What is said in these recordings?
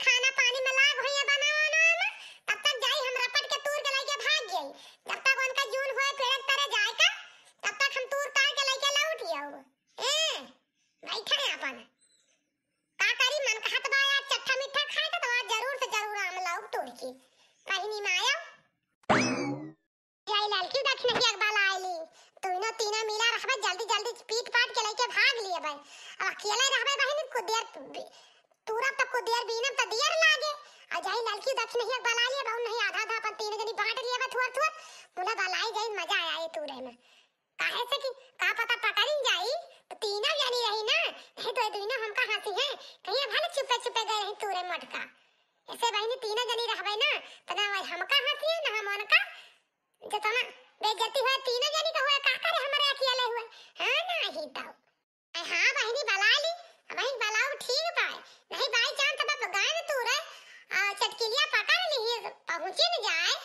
खाना पानी में लाग भैया बनावा ना में तब तक जाई हम रपट के तूर के लेके भाग गई। जब तक उनका जून होए पेड़ तरह जाए का तब तक हम तूर तार के लेके लौट गयो। बैठे हैं अपन का करी मन का हाथ बाया चट्टा मीठा खाए तो आज जरूर से जरूर आम लाओ तोड़ के पहिनी में आया जाई लाल की देख नहीं अकबाल आईली तो इनो तीना मिला रहबे जल्दी जल्दी पीट पाट के लेके भाग लिए भाई। अब अकेले रहबे बहिन को देर तूरा तक को देर बीनम त देर लागे आ जाई लड़की दक्ष नहीं एक बला लिए बहु नहीं आधा आधा अपन तीन जनी बांट लिए बा थोड़ थोड़ मुला बलाई जाई मजा आया ये तूरे में काहे से कि का पता पकड़ी जाई तो तीना जनी रही ना नहीं तो दुइना हमका हंसी है कहीं भले चुपे चुपे गए रही तूरे मटका ऐसे बहिनी तीना जनी रहबे ना त ना हमका हंसी है ना हम उनका जतना बेइज्जती हुए तीना जनी का हुए का करे हमारे अकेले हुए हां ना ही तो हां बहिनी बला ली बहिन बलाऊ ठीक बा नहीं बाई चांस तब गाय में तू रे चटकिलिया पकड़ ली पहुंची न जाए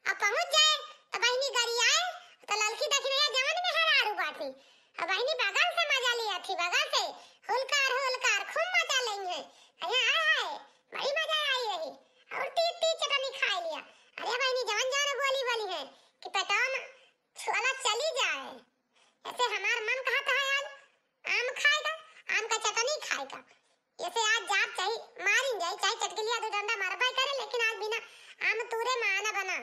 अब पहुंच जाए तो बहिनी गरी आए तो ललकी देखने जवान में हरारू बाटी अब बहिनी बगल से मजा लिया थी बगल से हुलकार खूब मजा लेंगे अरे आए बड़ी मजा आई रही और ती चटनी खा लिया। अरे बहिनी जवान जवान बोली वाली है कि पटान छोला चली जाए ऐसे हमार मन कहता है आज आम खाएगा आम का चटनी खाएगा ऐसे आज जाप चाहिए मारी जाए चाहे चटकिलिया दो डंडा मारबाई करे लेकिन आज बिना आम तूरे माना बना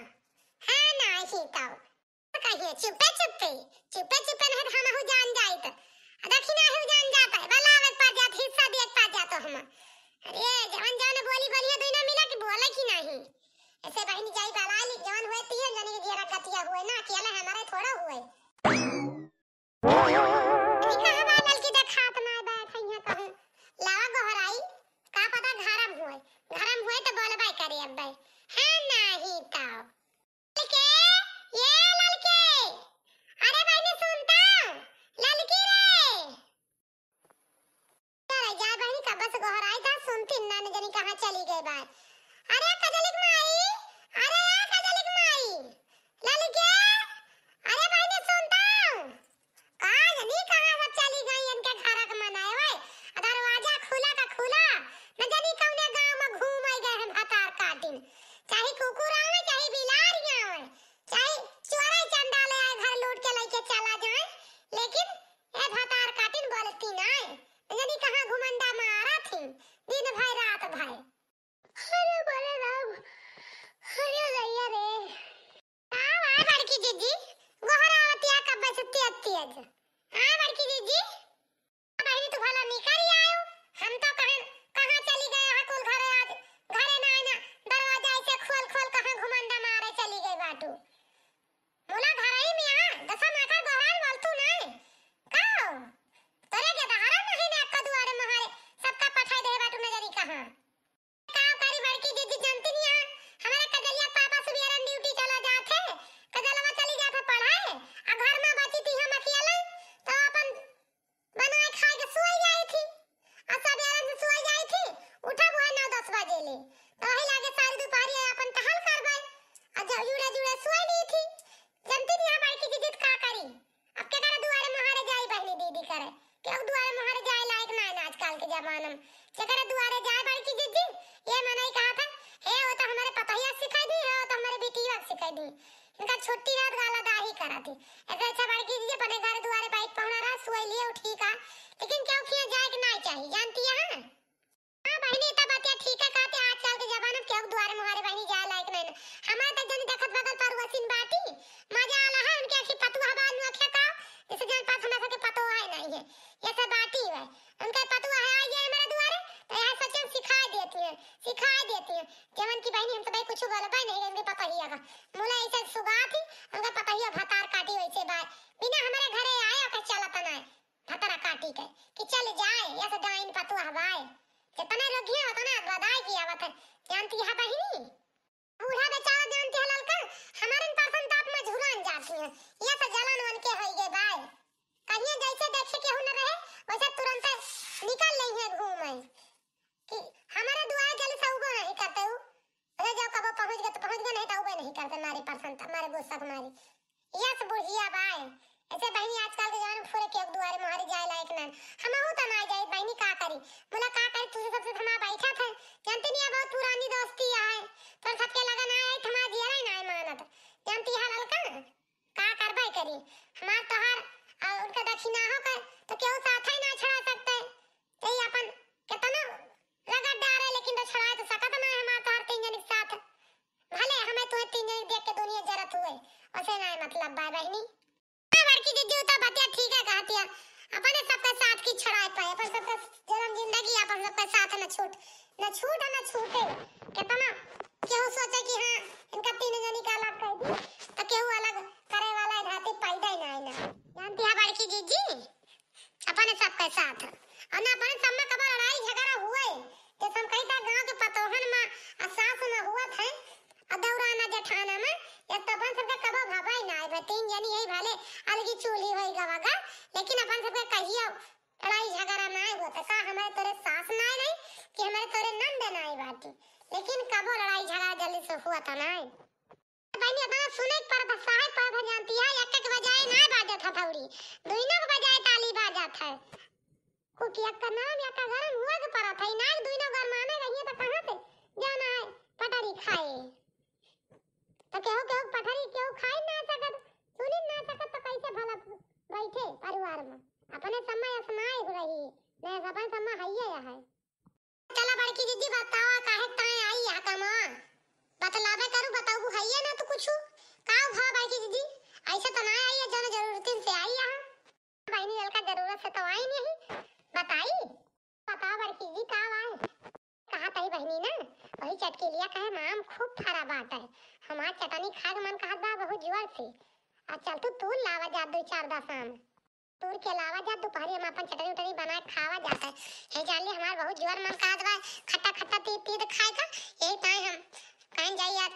है ना सीताओ कहिए चुपे नहीं हम हो जान जाए तो दक्षिणा हो जान जाता है बलावे पा जात हिस्सा देख पा जातो हम अरे जवान जान बोली बढ़िया दोनों मिला कि बोले कि नहीं ऐसे बहनी जाई बला ली जवान हुए तीन जने के घेरा कतिया हुए ना अकेला हमारे थोड़ा हुए लावा गोहराई का पता घरम हुए तो बोले भाई करे अब भाई है नहीं ताऊ ललके ये ललके अरे भाई ने सुनता ललकी रे अरे जा बहनी का बस गोहराई था सुनती ना न जानी कहां चली गई बात। अरे कजलिक माई अरे या कजलिक माई ललके अरे भाई ने सुनता का जानी कहां सब चली गई इनके घर का मनाए भाई दरवाजा खुला का खुला न जानी कौने गांव में घूम आई गए हैं भातार काटिन चाहे कुकुर आवे चाहे बिलारी आवे चाहे चोरे चंडाले आए घर लूट के लेके चला जाए लेकिन ए भातार काटिन बोलती ना न जानी कहां घुमंडा मारा थी दिन भर रात भर। अरे बोले राम अरे गैया रे आ बड़की जीजी गोहरावतिया कब सुती अत्ती आज आ बड़की जीजी बहनी तू भला निकल आयो हम तो कहां चली गए हां कुल घरे आज घरे ना आना दरवाजा ऐसे खोल कहां घुमंडा मारे चली गई बाटू मोला घर ही में आ दसा माकर गोहराल बोलतू नहीं काओ तोरे के दहारा नहीं ना का दुआरे महारे सबका पठाई दे बाटू नजरी कहां काओ करी बड़की जीजी जानती नहीं है हमारे कजलिया पापा सुबह ड्यूटी चला जाते कजलवा चली जाते पढ़ाए आ घर में बची थी हम अकेले तो अपन बनाए खाए के सोई जाई थी आ सवेरे से सोई जाई थी उठा हुआ 9-10 बजे ले तो वही लागे सारी दोपहर अपन टहल करबे आ जुड़े सोई ली थी जनती नहीं हमारी की जिद का करी अब के करे दुआरे महारे जाई बहनी दीदी करे के दुआरे महारे जाए लायक ना है आजकल के जमाना में के करे दुआरे जाए बड़ी की जिद ये मनाई कहा था हे वो तो हमारे पपैया सिखाई दी है तो हमारे बेटिया सिखाई दी इनका छोटी रात गाला दाही करा थी ऐसे अच्छा बड़ी की जिद अपने घर दुआरे बाइक पहुंचा रहा सोई लिए उठी का लेकिन क्यों किया जाए कि नहीं चाहिए जानती है हां बहनी तब बात ठीक है कहते आजकल के जमाने में क्यों दुआरे मुहारे बहनी जाए लायक नहीं हमारे तक जन देखत बगल पर वसीन बाटी मजा आला है उनके आखी पतुआ बाद में आखे का इसे जन पास हमरा के पतो है नहीं है ये सब बाटी है उनका पतुआ है आई है मेरे दुआरे तो यहां सच सिखा देती है केवन की बहनी हम तो भाई कुछ बोलबा नहीं इनके पपैया का मोला ऐसे सुगा थी उनका पपैया भातार काटी वैसे बात बिना हमारे घरे आया के चलत ना भातार काटी के कि चल जाए या तो डाइन पतुआ हवाए जितना रोगिया होता ना बधाई की आवत जानती है बहनी बूढ़ा बेचारा जानती है ललका हमारे पर्सन ताप में झुलान जाती है ये तो जलन वन के होई गए भाई कहिए जैसे देखे के न रहे वैसे तुरंत निकल ले है घूम आई कि हमारे दुआ जल्दी से उगो नहीं करते हो अरे जब कब पहुंच गए नहीं तो उगो नहीं करते हमारे पर्सन हमारे गुस्सा हमारी ये सब बुढ़िया भाई ऐसे बहनी आजकल के जमाने में पूरे के दुआरे मारी जाए लायक ना हम हो तो ना जाए बहनी का करी बोला का करी तुझे सबसे थमा बैठा था जानते नहीं मतलब बा बहनी। बड़की जीजी तो बतिया ठीक है कहती है, अपने सबके साथ की छड़ाए पाए, अपन सबका जन्म जिंदगी अपन सबके साथ न छूटे न छूटे। कितना केहू सोचे कि हाँ इनका तीन जनी का अलग कर दी तो केहू अलग करे वाला रहते पैदा ही ना जानती है बड़की जीजी अपने सबके साथ। और ना अपने सब में कब लड़ाई झगड़ा हुए तो हम कहीं था गांव के पतोहन में सास में हुआ था और दौराना जेठाना में एक तो अपन सबके कब भाई ना आए तीन जनी यही भले अलगी चूल्ही होई गवागा, लेकिन अपन सबके कहियो लड़ाई झगड़ा ना होता का हमारे तोरे सास ना नहीं कि हमारे तोरे नंद ना आई बाटी, लेकिन कब लड़ाई झगड़ा जल्दी से हुआ था ना बहनी। अपना सुने पर साहे पर जानती है एक के बजाय ना बाजा था थौड़ी दोनों के बजाय ताली बाजा था कुकिया का नाम या का गरम हुआ के पड़ा था ना दोनों गरमाने रहिए तो कहां से जाना है पटारी खाए तो केहू पटारी केहू खाई ना सकत सुनी ना सकत तो कैसे भला बैठे परिवार में अपने समय असनाए रही मैं अपन समय हइए है। चला बड़की जीजी बताओ काहे ताए आई यहां कमा बतलावे करू बताऊ हइए ना तो कुछ का भा बड़की जीजी ऐसे तो ना आई है जन जरूरतिन से आई यहां बहनी जल का जरूरत से तो आई नहीं बताई बताओ बड़की जी का आए कहा तई बहनी ना वही चटकी लिया कहे नाम खूब थारा बात है हमार चटनी खाग मन कहत बा बहुत जोर से आ चल तू लावा जा दो चार दसाम तूर के अलावा जा दोपहर हम अपन चटनी उटनी बना खावा जाता है हे जान ले हमार बहुत जोर मन कहत बा खट्टा खट्टा तीत खाए का यही टाइम हम कहीं जाई आज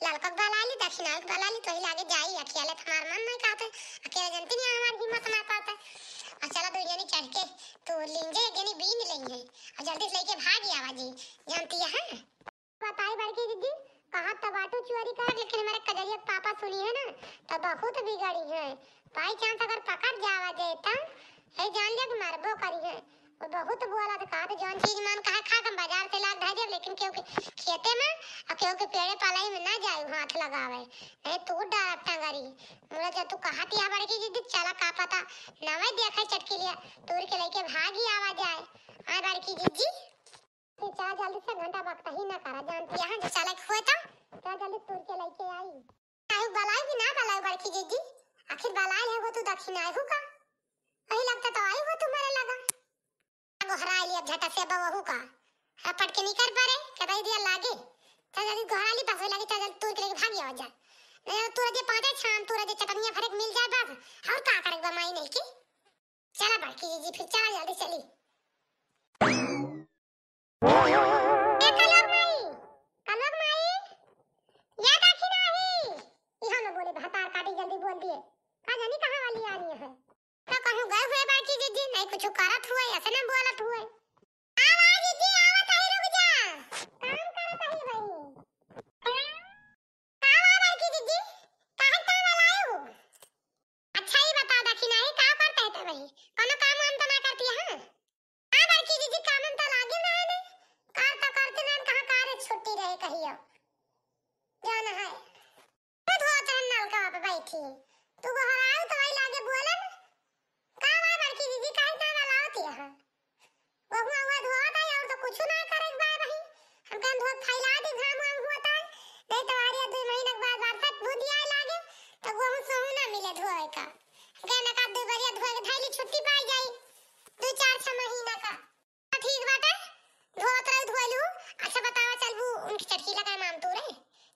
लालकक वाला ली दक्षिणाक वाला ली तो ही लागे जाई अकेले हमार मन नहीं कहते अकेले जनती नहीं हमार हिम्मत ना पाता चला दो जनी चढ़ के तो लिंजे जनी बीन लेंगे और जल्दी से लेके भाग आवा जी जानती है बताई बड़की दीदी कहा टमाटो चोरी कर लेकिन हमारे कजरिया पापा सुनी है ना तो बहुत बिगड़ी है बाई चांस अगर पकड़ जावा जाता है जान ले कि मरबो करी है वो बहुत बोला तो कहा तो जौन चीज मन कहा खा हम बाजार से लाग भेजे लेकिन केहू के खेते में और केहू के पेड़े पालाई में ना जाए हाथ लगावे नहीं तू डर टंगरी मुझे जब तू कहा थी बड़की दीदी चला का पता नवे देखा चटकी लिया तोड़ के लेके भागी आवा जाए आ बड़की दीदी तो चला जल्दी से घंटा वक्त ही ना करा जानती है जो चला हुआ था तो जल्दी तोड़ के लेके आई आई बलाई भी ना बलाई बड़की दीदी आखिर बलाई है वो तू दक्षिण आई हो का वही लगता तो आई हो तुम्हारे लगा गोहरा लिया झटा से बहू का पट के नहीं कर पारे कदाई दिया लागे तो जल्दी गोहरा ली बस लगे तो जल्दी तोड़ के लेके भागी आ जा नहीं तोड़ दे पाते शाम तोड़ दे चटनिया फरक मिल जाए बस और का करे बमाई नहीं की चला बड़की दीदी फिर चला जल्दी चली कुछ करत हुए ऐसे ना बोलत हुए आवाज जी आवत है रुक जा काम करत है भाई कावा बड़की दीदी काहे तावा लाए हो अच्छा ही बता दक्षिणा ही का करते है भाई कोनो काम हम तो ना करती है हां बड़की दीदी काम तो लागे ना है करते ना कहां कार्य छुट्टी रहे कहियो जाना है खुद हो तो नल का पे बैठी तू को हराऊ तो वही लागे बोलन बड़की दीदी काहे तावा लावती है वो हुआ धोता है और तो कुछ ना करे एक बार भाई हम कन धो फैला दे घाम वाम होता है नहीं तो आरे 2 महीने के बाद बरसात बुदिया लागे तो वो सोहू ना मिले धोए का कहना का 2 बरिया धोए के थैली छुट्टी पाई जाई 2-4 महीना का ठीक बात है धोत रहे धोलू अच्छा बतावा चलबू उनकी चटकी लगा नाम तू रे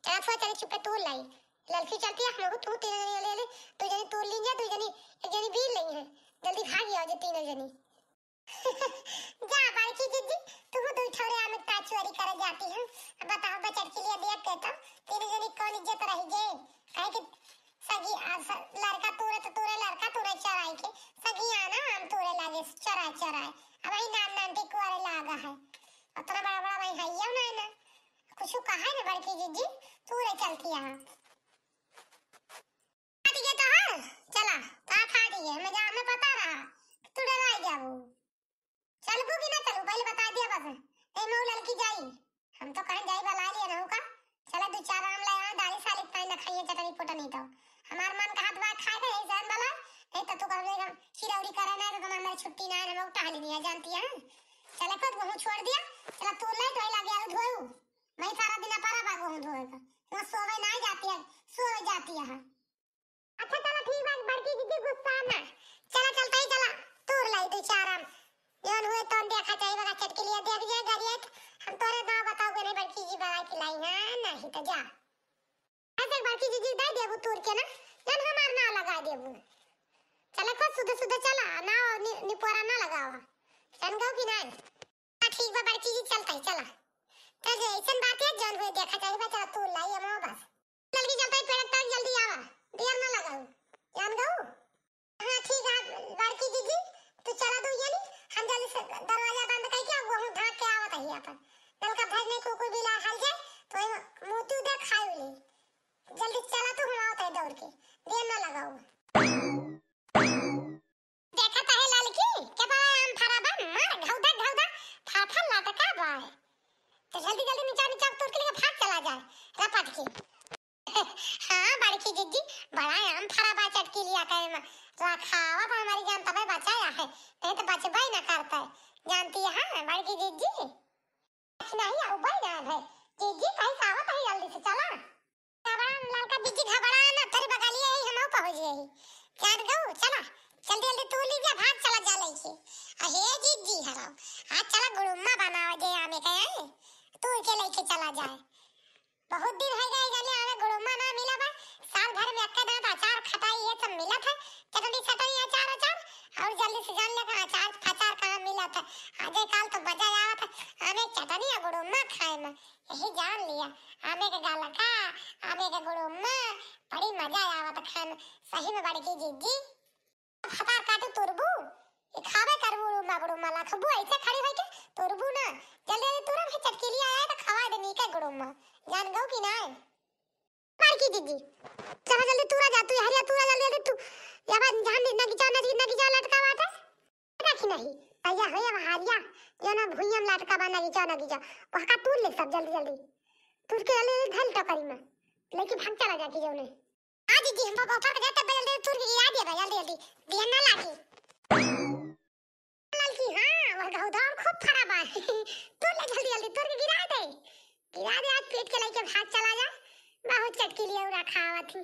चला थोड़ा चले चुपे तोड़ लाई लड़की चलती है हम लोग तू 3 जने ले तू जनी तोड़ लीजिए 2 जनी एक जनी बील लेंगे है जल्दी भागी आओ जे 3 जनी जा बड़की दीदी तू दो ठौरे आमे का चोरी करे जाती है बताओ बचत के लिए देख के तो 3 जनी कौन इज्जत रह गई काहे कि सगी लड़का तोरे लड़का तोरे चराई के सगी आना हम तोरे लागे चराए अब ही नाम टिकवारे लागा है उतना बड़ा भाई हइया ना ना कुछ कहा है बड़की दीदी तोरे चलती है ठीक है तो हां चला का खा दिए मैं पता रहा तू डरा जाबू चलबू कि ना चलू पहले बता दिया बस ए मऊ लड़की जाई हम तो कहां जाई बला लिया ना का चला 2-4 आम ले आ दाली साली ताई ना खाइए चटनी पोटा नहीं तो हमार मन का हाथ बात खाए दे जान वाला नहीं तो तू कर देगा खिरौड़ी करे ना तो हमारे छुट्टी ना है उठा ली नहीं जानती है चला खुद वो छोड़ दिया चला तू ले तो लगे आ धोऊ मैं सारा दिन पारा बागो धोएगा वो सोवे ना जाती है सो जाती है अच्छा बड़की दीदी गुस्सा ना चला चलता ही चला तूर लाई दो चाराम जौन हुए तो देखा चाहिए बगा चटके लिए देख जाए गरियत हम तोरे ना बताओगे नहीं बड़की जी बगा खिलाई है नहीं तो जा ऐसे बड़की दीदी दे देबू तूर के ना जन हमार ना लगा देबू चला को सुध सुध चला ना निपोरा ना लगाओ सन गो कि नहीं ठीक बा बड़की जी चलता ही चला तो जे ऐसन बात है जौन हुए देखा चाहिए बा चला तूर लाई हम बस जल्दी चलता ही पेड़ तक जल्दी आवा देर ना लगाओ जान गो हां ठीक है बड़की दीदी तू चला दो यानी हम जल्दी से दरवाजा बंद करके वो हम ढाक के आवत है अपन नलका भरने को कोई बिला हल जाए तो मोती उधर खाई ले जल्दी चला तो हम आवत है दौड़ के देर ना लगाओ देखा तो है लड़की के बाबा हम फराबा मार घौदा फाफा लटका बा तो जल्दी जल्दी नीचा नीचा तोड़ के लिए भाग चला जाए रपट के हां बड़की दीदी बड़ा आम फराबा चटकी लिया कहे में रखावा पर हमारी जान तबे बचाया है नहीं तो बचबा ही ना करता है जानती है हां बड़की दीदी नहीं आओ भाई ना है दीदी कहीं आवत है जल्दी से चला बड़ा लड़का दीदी घबरा ना तेरे बगलिए ही हम पहुंच गए जान गो चला जल्दी जल्दी तू लीजिए भाग चला जा लई अहे दीदी हराओ आज चला गुड़ुम्मा बनाओ जे आमे कहे तू के लेके चला जाए बहुत दिन हो गए जाने हमें गुड़ुम्मा ना मिला बा साल भर में अक्का दांत अचार खटाई ये सब मिला था चटनी चटनी अचार और जल्दी से जान ले अचार फचार कहां मिला था आजे काल तो बजा आवा था हमें चटनी और गुड़ुम्मा खाए में यही जान लिया हमें के गाला का हमें के गुड़ुम्मा बड़ी मजा आवा था खाने सही में बड़ी की जीजी फटार काटू तुरबू ये खावे करबू गुड़ुम्मा ला खबू ऐसे खड़ी होई के तुरबू ना जल्दी जल्दी तुरम है चटकी लिया आया तो खवा दे नीका गुड़ुम्मा जान गो कि नहीं बड़की दीदी चला जल्दी तूरा जा तू हरिया तूरा जल्दी जल्दी तू या बा जान नगी जा लटका बात है रखी नहीं भैया होया हरिया जो ना भुइयम लटका बा नगी जा वहां का तूर ले सब जल्दी जल्दी तूर के ले धल टकरी में लेके भाग चला जाती जो ने आ दीदी हम बाबा फट जाते जल्दी तूर के गिरा दिया जल्दी जल्दी ध्यान ना लागी लड़की हां वो गौदाम खूब खराब है तू ले जल्दी जल्दी तूर के गिरा दे आज पेट के लेके भाग चला जा बहुत चटकी लिए रखा हुआ थी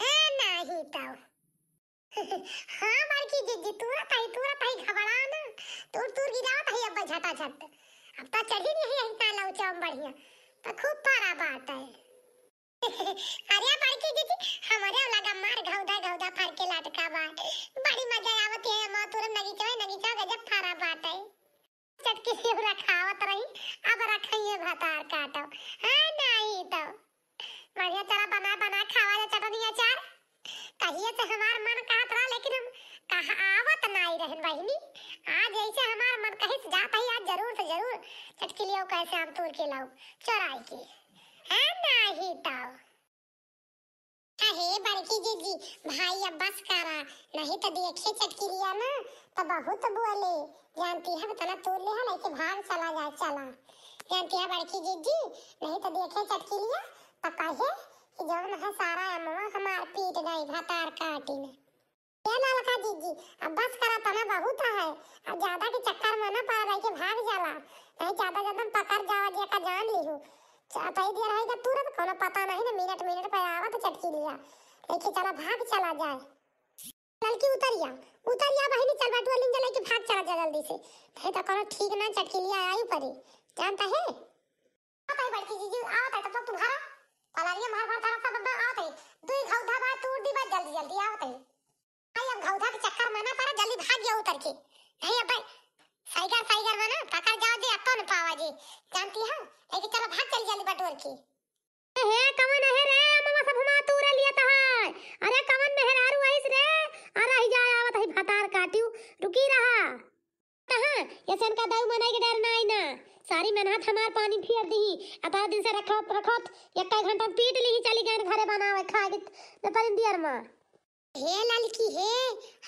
है नहीं तो हां बड़की दीदी तूरा ताई घबरा ना तूर गिरावत है अब झटा झट अब तो चढ़ी नहीं है इतना लौचम बढ़िया तो खूब पारा बात है अरे बड़की दीदी हमारे लगा मार घौदा फाड़ के लटका बा बड़ी मजा आवत है मां तुरम नगीचा गजब फारा बात है चटकी से रखावत रही अब रखिए भतार काटो हां नहीं तो बढ़िया चला बना खावा जा चटनी अचार कहिए तो हमार मन कहत रहा लेकिन हम कहा आवत नहीं रहन बहिनी आज ऐसे हमार मन कहे से जाता ही आज जरूर से जरूर चटकी लियो कैसे हम तोड़ के लाओ चोराई के है नहीं तो अहे बड़की दीदी भाई अब बस करा नहीं तो देखिए चटकी लिया ना तो बहुत बोले जानती है तना तोड़ ले है लेके भाग चला जा चला जानती है बड़की दीदी नहीं तो देखिए चटकी लिया तो कहे कि जौन है सारा अम्मा हमार पीट गई भतार काटी में ये लड़का दीदी अब बस करा तना बहुत है अब ज्यादा के चक्कर में ना पड़ रही के भाग जाला नहीं ज्यादा पकड़ जावा जे का जान ली हूं चाहता ही दिया रहेगा तुरंत कोनो पता नहीं ना मिनट पे आवा तो चटकी लिया लेके चला भाग चला जाए लड़की उतरिया बहिनी चल बटुआ लिंग लेके भाग चला जा जल्दी से नहीं तो कोनो ठीक ना चटकी लिया आयु परी जानता है आता है बड़की जीजी आवत है तो तुम्हारा पलारिया मार तारा सब आवत है दुई घौधा बा तू दी बा जल्दी आवत है आई अब घौधा के चक्कर में ना पड़ा जल्दी भाग गया उतर के नहीं अब साइगर में ना पकड़ जाओ जे अपन पावा जी जानती है लेकिन चलो भाग चल जल्दी बटोर की हे कवन है रे मम्मा सब हमा तूरे लिए तो है अरे कवन मेहरारू आइस रे अरे ही जाए आवत है भतार काटियो रुकी रहा कहां ये सन का दाऊ मनाई के डर नहीं ना सारी मेहनत हमार पानी फिर दी अता दिन से रखत एक घंटा पीट ली चली गए घरे बनावे खा के न परिन दियर मां हे ललकी हे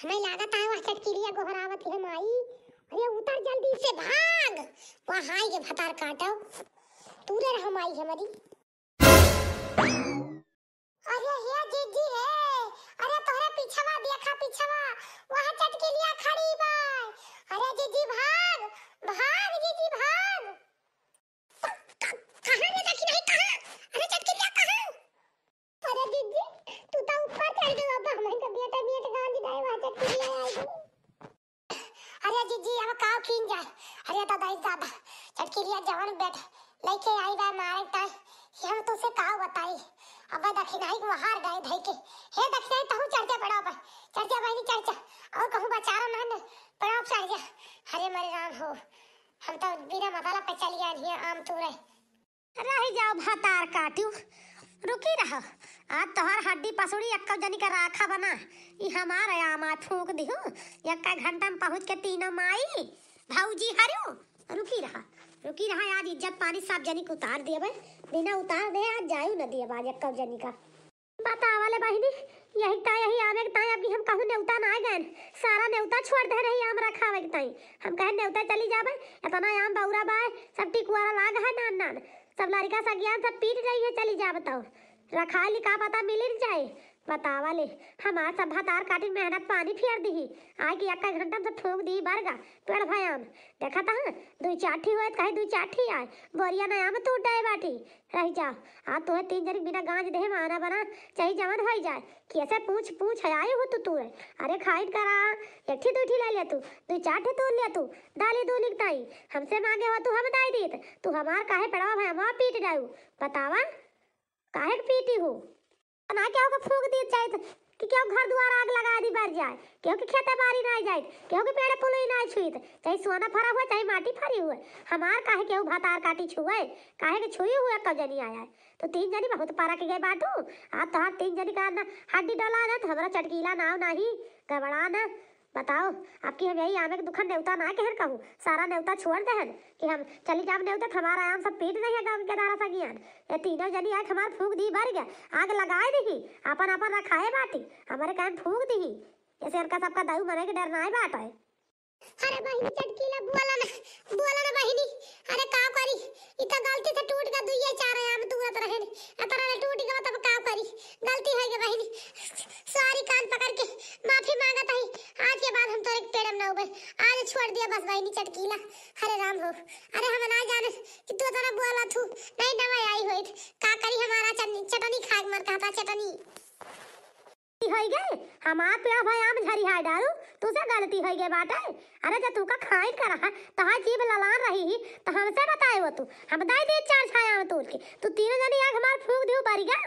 हमें लागत है वह चटकी लिया गोहरावत है माई अरे उतर जल्दी से भाग वहां ये भतार काटो तूरे रह माई हमारी अरे ये जीजी है अरे तोरे पीछवा देखा पीछवा वहां चटकी लिया खड़ी बा अरे जीजी भाग जीजी भाग कहां रे देखी नहीं कहां अरे चटकी लिया कहां अरे जीजी तू तो ऊपर चढ़ गया बाबा हमारे का बेटा कठिनाई को हार गए धई के। हे दक्षिणाई तहु चढ़ जा पड़ा पर। चढ़ जा बहनी चढ़ जा। और कहूं बचारा मन पड़ा चढ़ जा। अरे मेरे राम हो। हम तो बिना मसाला पे चली आई है आम तोड़े। रह जाओ भातार काटू रुकी रहो। आज तोहर हड्डी पसुड़ी एक्का जनी का राखा बना। ई हमार आमा फूंक दिहु एक्का घंटा में पहुंच के तीनों माई भौजी हरियो रुकी रहा। आज इज्जत पानी सब जनी को उतार दिए भाई। बिना उतार दे आज जायू न दिए बाज एक्का जनी का। बता वाले बहिनी यही आवे के ताई अभी हम कहूं नेवता ना गए। सारा नेवता छोड़ दे रही आम रखावे के ताई। हम कहे नेवता चली जाबे इतना आम बौरा बाय सब टिकुआरा लाग है नान सब लड़का सा ज्ञान सब पीट रही है। चली जा बताओ रखा लिखा पता मिल जाए। बतावा ले हमार सब भातार काटी मेहनत पानी फेर दी। आए कि एक घंटा में ठोक दी बरगा पेड़ भयाम देखा था दुई चाठी हुए कहे दुई चाठी आए बोरिया नया में टूट जाए बाटी रह जा। आज तो तीन जनी बिना गांज दे माना बना चाहे जवन हो जाए कैसे पूछ है आए हो तू अरे खाइट करा एक दूठी ले ले तू दुई चाठी तू ले तू डाली दू लिखताई हमसे मांगे हो तू हम दाई दीत तू हमार काहे पड़ावा भाई हम पीट जाऊ। बतावा काहे पीटी हो ना क्या होगा फूक दी चाहे कि क्यों घर द्वार आग लगा दी बर जाए क्यों कि खेते बारी ना जाए क्यों कि पेड़ पुलई ना छुईत चाहे सोना फरा हुआ चाहे माटी फरी हुए हमार काहे क्यों भातार काटी छुए काहे के छुई हुए कब जनी आया है। तो तीन जनी बहुत पारा के गए बाटू आज तो तीन जनी का ना हड्डी डला ना तो हमारा चटकीला नाव नहीं गबड़ा ना। बताओ आपकी हम यही आमे के दुखन नेवता ना कहर कहूँ सारा नेवता छोड़ दे कि हम चली जाब नेवता हमारा आम सब पीट नहीं है गाँव के दारा सा ज्ञान। ये तीनों जनी आग हमार फूक दी भर गया आग लगाए दी अपन अपन रखाए बाटी हमारे काम फूक दी ऐसे इनका सबका दाऊ मरे के डर ना है बाट है। अरे बहिनी चटकीला बोला ना बहिनी। अरे का करी इता गलती से टूट गया दुइये चार आम तुरत रहे अतरा टूट गया तब का करी गलती है के बहिनी सारी कान पकड़ के माफी मांगत है। आज के बाद हम तोरे पेड़म ना उबे आज छोड़ दिया बस बहिनी चटकीला। अरे राम हो अरे हम ना जाने कि तू तोरा बोला तू नहीं दवाई आई होइत का करी हमारा चटनी खाग मर कहता चटनी हो गए हमार पेड़ भाई आम झरी हाय डालू तुझसे गलती हो गई बात है। अरे जब तू का खाई कर रहा तहा जीव ललान रही तो हमसे बताए वो तू हम दाई दे चार छाया में तोड़ के तू तीनों जनी आग हमार फूक दियो बारी गा